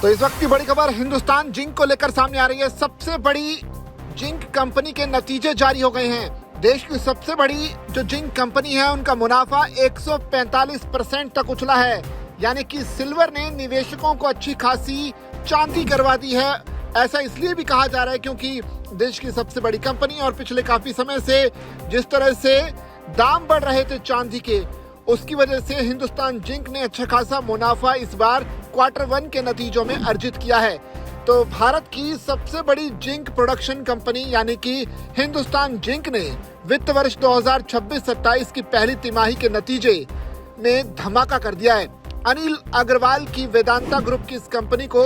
तो इस वक्त की बड़ी खबर हिंदुस्तान जिंक को लेकर सामने आ रही है। सबसे बड़ी जिंक कंपनी के नतीजे जारी हो गए हैं। देश की सबसे बड़ी जो जिंक कंपनी है उनका मुनाफा 145% तक उछला है। यानी कि सिल्वर ने निवेशकों को अच्छी खासी चांदी करवा दी है। ऐसा इसलिए भी कहा जा रहा है क्योंकि देश की सबसे बड़ी कंपनी और पिछले काफी समय से जिस तरह से दाम बढ़ रहे थे चांदी के, उसकी वजह से हिंदुस्तान जिंक ने अच्छा खासा मुनाफा इस बार Q1 के नतीजों में अर्जित किया है। तो भारत की सबसे बड़ी जिंक प्रोडक्शन कंपनी यानी कि हिंदुस्तान जिंक ने वित्त वर्ष 2026-27 की पहली तिमाही के नतीजे में धमाका कर दिया है। अनिल अग्रवाल की वेदांता ग्रुप की इस कंपनी को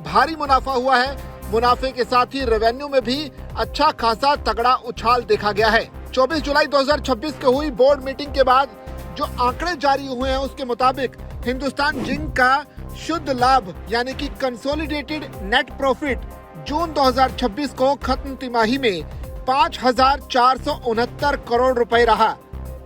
भारी मुनाफा हुआ है। मुनाफे के साथ ही रेवेन्यू में भी अच्छा खासा तगड़ा उछाल देखा गया है। 24 जुलाई 2026 को हुई बोर्ड मीटिंग के बाद जो आंकड़े जारी हुए हैं उसके मुताबिक हिंदुस्तान जिंक का शुद्ध लाभ यानी कि कंसोलिडेटेड नेट प्रॉफिट जून 2026 को खत्म तिमाही में 5,469 करोड़ रुपए रहा।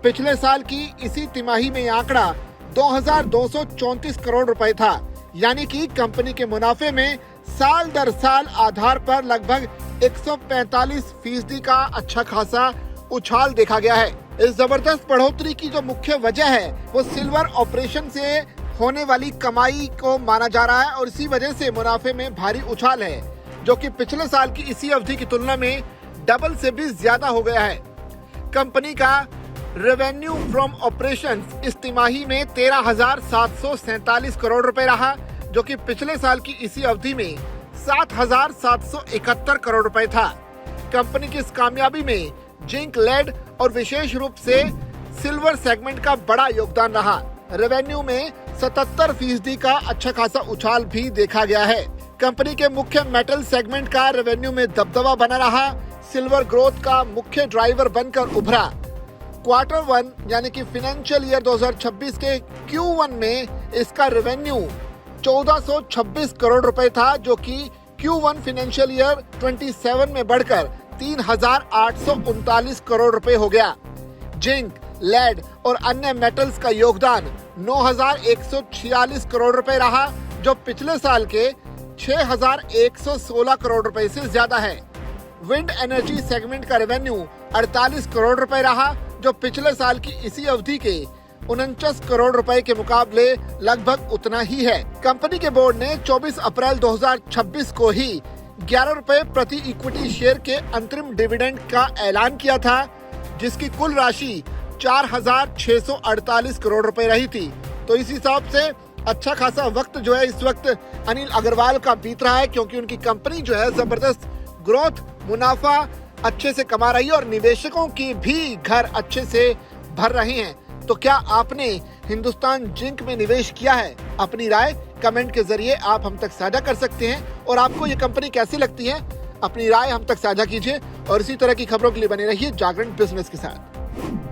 पिछले साल की इसी तिमाही में यह आंकड़ा 2,234 करोड़ रुपए था। यानी कि कंपनी के मुनाफे में साल दर साल आधार पर लगभग 145% का अच्छा खासा उछाल देखा गया है। इस जबरदस्त बढ़ोतरी की जो मुख्य वजह है वो सिल्वर ऑपरेशन से होने वाली कमाई को माना जा रहा है और इसी वजह से मुनाफे में भारी उछाल है, जो कि पिछले साल की इसी अवधि की तुलना में डबल से भी ज्यादा हो गया है। कंपनी का रेवेन्यू फ्रॉम ऑपरेशंस इस तिमाही में 13,747 करोड़ रुपए रहा, जो कि पिछले साल की इसी अवधि में 7,771 करोड़ रुपए था। कंपनी की इस कामयाबी में जिंक, लेड और विशेष रूप से सिल्वर सेगमेंट का बड़ा योगदान रहा। रेवेन्यू में 77% का अच्छा खासा उछाल भी देखा गया है। कंपनी के मुख्य मेटल सेगमेंट का रेवेन्यू में दबदबा बना रहा। सिल्वर ग्रोथ का मुख्य ड्राइवर बनकर उभरा। Q1 यानी कि फाइनेंशियल ईयर 2026 के Q1 में इसका रेवेन्यू 1426 करोड़ रुपए था, जो कि Q1 फाइनेंशियल ईयर 27 में बढ़कर 3,839 करोड़ रुपए हो गया। जिंक, लेड और अन्य मेटल्स का योगदान 9,146 करोड़ रुपए रहा, जो पिछले साल के 6,116 करोड़ रुपए से ज्यादा है। विंड एनर्जी सेगमेंट का रेवेन्यू 48 करोड़ रुपए रहा, जो पिछले साल की इसी अवधि के 49 करोड़ रुपए के मुकाबले लगभग उतना ही है। कंपनी के बोर्ड ने 24 अप्रैल 2026 को ही 11 रुपए प्रति इक्विटी शेयर के अंतरिम डिविडेंड का ऐलान किया था, जिसकी कुल राशि 4,648 करोड़ रुपए रही थी। तो इस हिसाब से अच्छा खासा वक्त जो है इस वक्त अनिल अग्रवाल का बीत रहा है, क्योंकि उनकी कंपनी जो है जबरदस्त ग्रोथ, मुनाफा अच्छे से कमा रही है और निवेशकों की भी घर अच्छे से भर रहे हैं। तो क्या आपने हिंदुस्तान जिंक में निवेश किया है? अपनी राय कमेंट के जरिए आप हम तक साझा कर सकते हैं। और आपको ये कंपनी कैसी लगती है, अपनी राय हम तक साझा कीजिए और इसी तरह की खबरों के लिए बने रहिए जागरण बिजनेस के साथ।